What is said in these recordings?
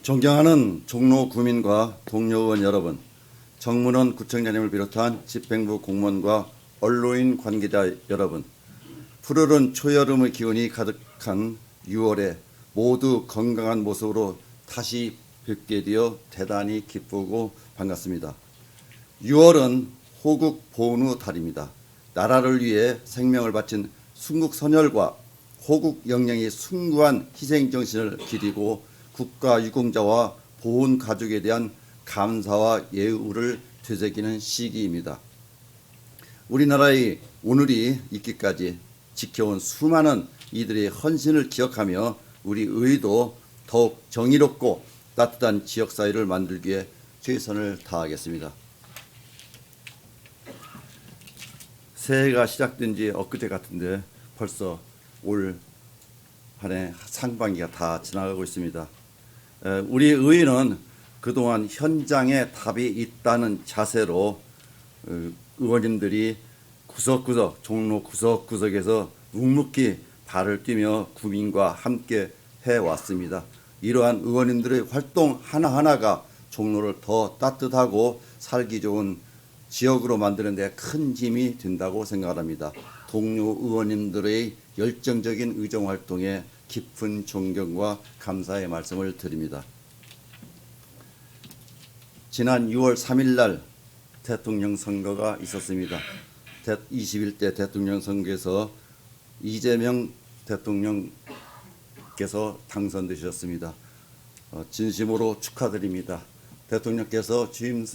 존경하는 종로 구민과 동료 의원 여러분, 정문원 구청장님을 비롯한 집행부 공무원과 언론인 관계자 여러분, 푸르른 초여름의 기운이 가득한 6월에 모두 건강한 모습으로 다시 뵙게 되어 대단히 기쁘고 반갑습니다. 6월은 호국 보훈의 달입니다. 나라를 위해 생명을 바친 순국선열과 호국 영령의 숭고한 희생정신을 기리고 국가 유공자와 보훈 가족에 대한 감사와 예우를 되새기는 시기입니다. 우리나라의 오늘이 있기까지 지켜온 수많은 이들의 헌신을 기억하며 우리 의도 더욱 정의롭고 따뜻한 지역사회를 만들기 위해 최선을 다하겠습니다. 새해가 시작된 지 엊그제 같은데 벌써 올 한 해 상반기가 다 지나가고 있습니다. 우리 의회는 그동안 현장에 답이 있다는 자세로 의원님들이 구석구석, 종로 구석구석에서 묵묵히 발을 뛰며 국민과 함께 해왔습니다. 이러한 의원님들의 활동 하나하나가 종로를 더 따뜻하고 살기 좋은 지역으로 만드는 데 큰 힘이 된다고 생각합니다. 동료 의원님들의 열정적인 의정활동에 깊은 존경과 감사의 말씀을 드립니다. 지난 6월 3일 날 대통령 선거가 있었습니다. 21대 대통령 선거에서 이재명 대통령께서 당선되셨습니다. 진심으로 축하드립니다. 대통령께서 취임에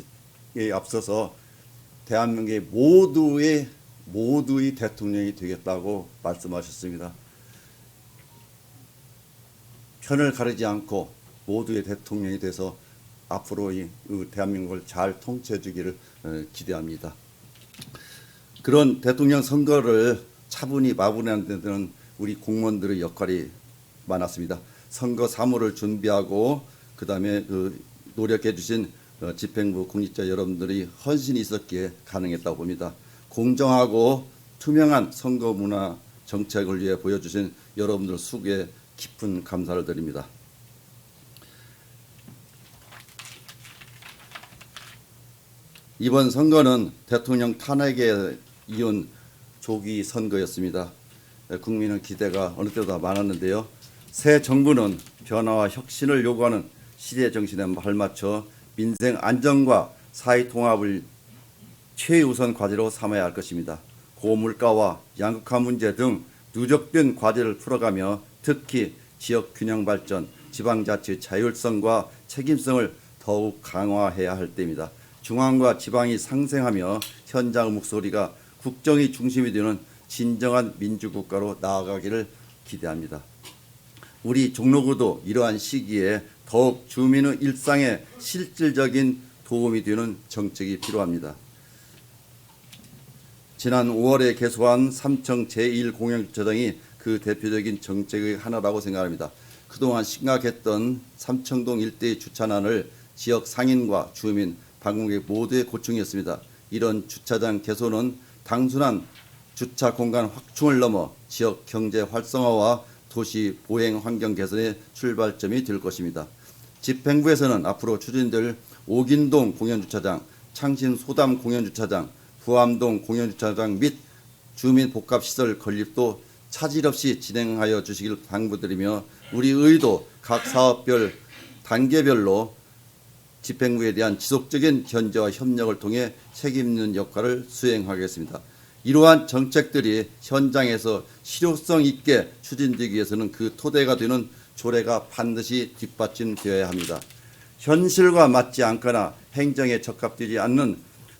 앞서서 대한민국의 모두의 대통령이 되겠다고 말씀하셨습니다. 편을 가리지 않고 모두의 대통령이 돼서 앞으로 이 대한민국을 잘 통치해 주기를 기대합니다. 그런 대통령 선거를 차분히 마무리하는 데는 우리 공무원들의 역할이 많았습니다. 선거 사무를 준비하고 그다음에 노력해 주신 집행부 공직자 여러분들이 헌신이 있었기에 가능했다고 봅니다. 공정하고 투명한 선거 문화 정책을 위해 보여주신 여러분들 수고에 깊은 감사를 드립니다. 이번 선거는 대통령 탄핵에 이은 조기 선거였습니다. 국민의 기대가 어느 때보다 많았는데요. 새 정부는 변화와 혁신을 요구하는 시대 정신에 발맞춰 민생 안정과 사회 통합을 최우선 과제로 삼아야 할 것입니다. 고물가와 양극화 문제 등 누적된 과제를 풀어가며 특히 지역 균형 발전, 지방자치 자율성과 책임성을 더욱 강화해야 할 때입니다. 중앙과 지방이 상생하며 현장 목소리가 국정의 중심이 되는 진정한 민주국가로 나아가기를 기대합니다. 우리 종로구도 이러한 시기에 더욱 주민의 일상에 실질적인 도움이 되는 정책이 필요합니다. 지난 5월에 개소한 삼청 제1공영주차장이 그 대표적인 정책의 하나라고 생각합니다. 그동안 심각했던 삼청동 일대의 주차난을 지역 상인과 주민, 방문객 모두의 고충이었습니다. 이런 주차장 개소는 단순한 주차 공간 확충을 넘어 지역 경제 활성화와 도시 보행 환경 개선의 출발점이 될 것입니다. 집행부에서는 앞으로 추진될 옥인동 공영주차장, 창신 소담 공영주차장, 부암동 공영주차장 및 주민복합시설 건립도 차질 없이 진행하여 주시길 당부드리며 우리 의도 각 사업별 단계별로 집행부에 대한 지속적인 견제와 협력을 통해 책임 있는 역할을 수행하겠습니다. 이러한 정책들이 현장에서 실효성 있게 추진되기 위해서는 그 토대가 되는 조례가 반드시 뒷받침되어야 합니다. 현실과 맞지 않거나 행정에 적합되지 않는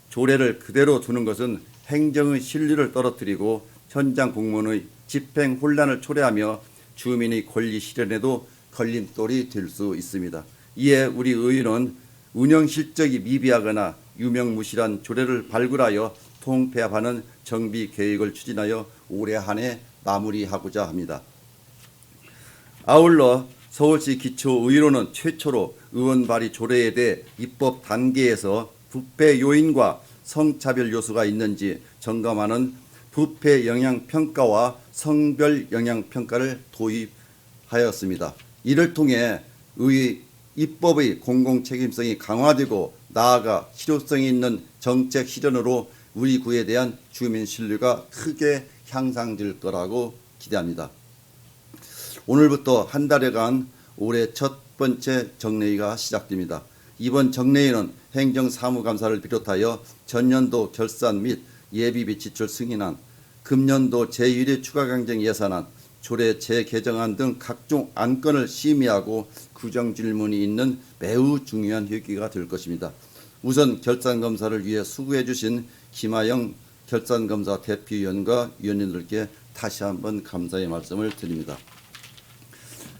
조례를 그대로 두는 것은 행정의 신뢰를 떨어뜨리고 현장 공무원의 집행 혼란을 초래하며 주민의 권리 실현에도 걸림돌이 될 수 있습니다. 이에 우리 의회는 운영 실적이 미비하거나 유명무실한 조례를 발굴하여 통폐합하는 정비 계획을 추진하여 올해 한 해 마무리하고자 합니다. 아울러 서울시 기초의회로는 최초로 의원 발의 조례에 대해 입법 단계에서 부패 요인과 성차별 요소가 있는지 점검하는 부패 영향 평가와 성별 영향 평가를 도입하였습니다. 이를 통해 의회 입법의 공공책임성이 강화되고 나아가 실효성이 있는 정책 실현으로 우리 구에 대한 주민 신뢰가 크게 향상될 거라고 기대합니다. 오늘부터 한 달여간 올해 첫 번째 정례회가 시작됩니다. 이번 정례회는 행정사무감사를 비롯하여 전년도 결산 및 예비비 지출 승인안, 금년도 제1회 추가경정 예산안, 조례 재개정안 등 각종 안건을 심의하고 규정질문이 있는 매우 중요한 회기가 될 것입니다. 우선 결산검사를 위해 수고해 주신 김하영 결산검사 대표위원과 위원님들께 다시 한번 감사의 말씀을 드립니다.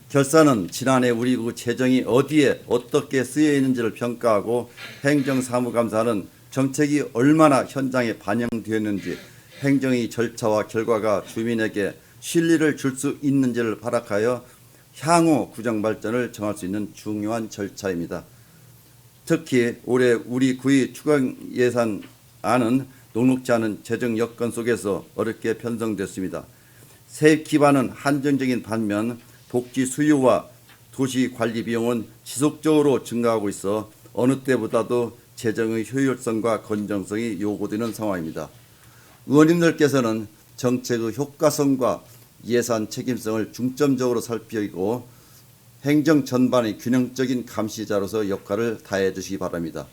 결산은 지난해 우리 구 재정이 어디에 어떻게 쓰여 있는지를 평가하고 행정사무감사는 정책이 얼마나 현장에 반영되었는지 행정의 절차와 결과가 주민에게 실리를 줄 수 있는지를 파악하여 향후 구정 발전을 정할 수 있는 중요한 절차입니다. 특히 올해 우리 구의 추가 예산안은 녹록지 않은 재정 여건 속에서 어렵게 편성됐습니다. 세입 기반은 한정적인 반면 복지 수요와 도시 관리 비용은 지속적으로 증가하고 있어 어느 때보다도 재정의 효율성과 건전성이 요구되는 상황입니다. 의원님들께서는 정책의 효과성과 예산 책임성을 중점적으로 살피고 행정 전반의 균형적인 감시자로서 역할을 다해 주시기 바랍니다.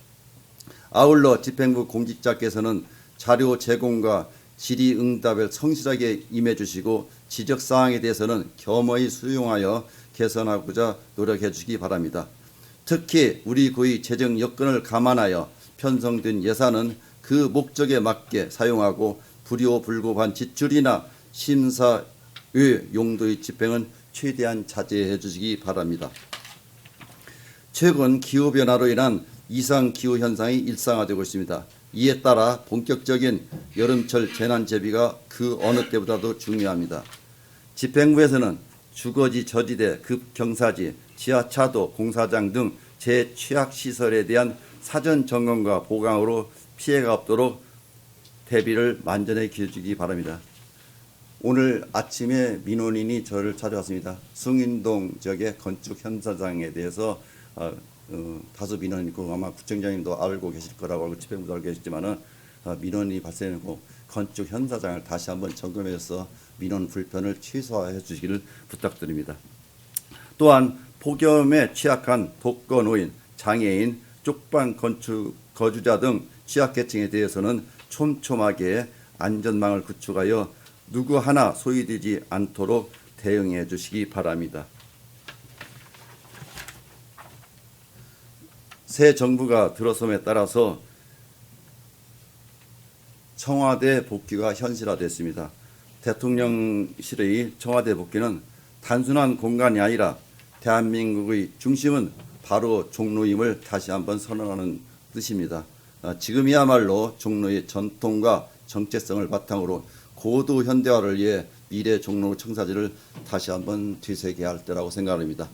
아울러 집행부 공직자께서는 자료 제공과 질의응답에 성실하게 임해 주시고 지적사항에 대해서는 겸허히 수용하여 개선하고자 노력해 주시기 바랍니다. 특히 우리 구의 재정 여건을 감안하여 편성된 예산은 그 목적에 맞게 사용하고 불효불급한 지출이나 심사의 용도의 집행은 최대한 자제해 주시기 바랍니다. 최근 기후변화로 인한 이상기후 현상이 일상화되고 있습니다. 이에 따라 본격적인 여름철 재난재비가 그 어느 때보다도 중요합니다. 집행부에서는 주거지 저지대, 급경사지, 지하차도, 공사장 등 재취약시설에 대한 사전 점검과 보강으로 피해가 없도록 대비를 만전히 기해주기 바랍니다. 오늘 아침에 민원인이 저를 찾아왔습니다. 숭인동 지역의 건축 현사장에 대해서 다수 민원이 있고 아마 구청장님도 알고 계실 거라고 알고 집행부도 알고 계시지만은 민원이 발생하고 건축 현사장을 다시 한번 점검해서 민원 불편을 최소화해 주시기를 부탁드립니다. 또한 폭염에 취약한 독거노인, 장애인, 쪽방 건축 거주자 등 취약계층에 대해서는 촘촘하게 안전망을 구축하여 누구 하나 소외되지 않도록 대응해 주시기 바랍니다. 새 정부가 들어섬에 따라서 청와대 복귀가 현실화됐습니다. 대통령실의 청와대 복귀는 단순한 공간이 아니라 대한민국의 중심은 바로 종로임을 다시 한번 선언하는 뜻입니다. 지금이야말로 종로의 전통과 정체성을 바탕으로 고도 현대화를 위해 미래 종로 청사지를 다시 한번 되새겨야 할 때라고 생각합니다.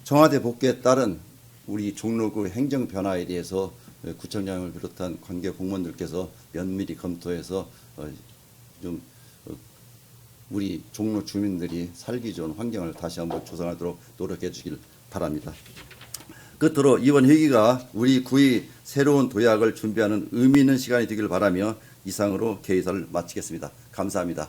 청와대 복귀에 따른 우리 종로구 행정 변화에 대해서 구청장을 비롯한 관계 공무원들께서 면밀히 검토해서 좀 우리 종로 주민들이 살기 좋은 환경을 다시 한번 조성하도록 노력해 주길 바랍니다. 끝으로 이번 회기가 우리 구의 새로운 도약을 준비하는 의미 있는 시간이 되길 바라며 이상으로 개의사를 마치겠습니다. 감사합니다.